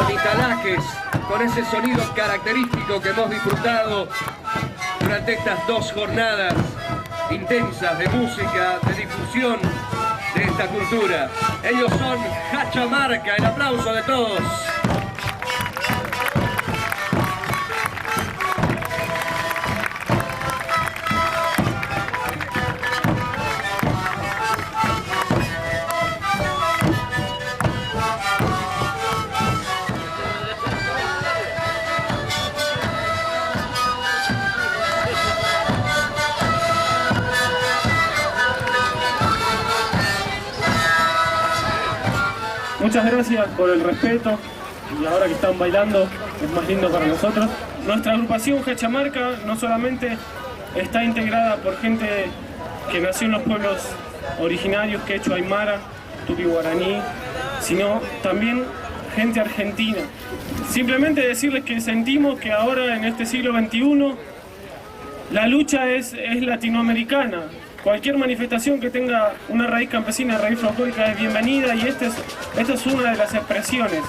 Mitalaques, con ese sonido característico que hemos disfrutado durante estas 2 jornadas intensas de música, de difusión de esta cultura. Ellos son Cachamarca, el aplauso de todos. Muchas gracias por el respeto y ahora que están bailando es más lindo para nosotros. Nuestra agrupación Cachamarca no solamente está integrada por gente que nació en los pueblos originarios quechua, aymara, tupi guaraní, sino también gente argentina. Simplemente decirles que sentimos que ahora en este siglo XXI la lucha es latinoamericana. Cualquier manifestación que tenga una raíz campesina, raíz folclórica es bienvenida y esta es una de las expresiones.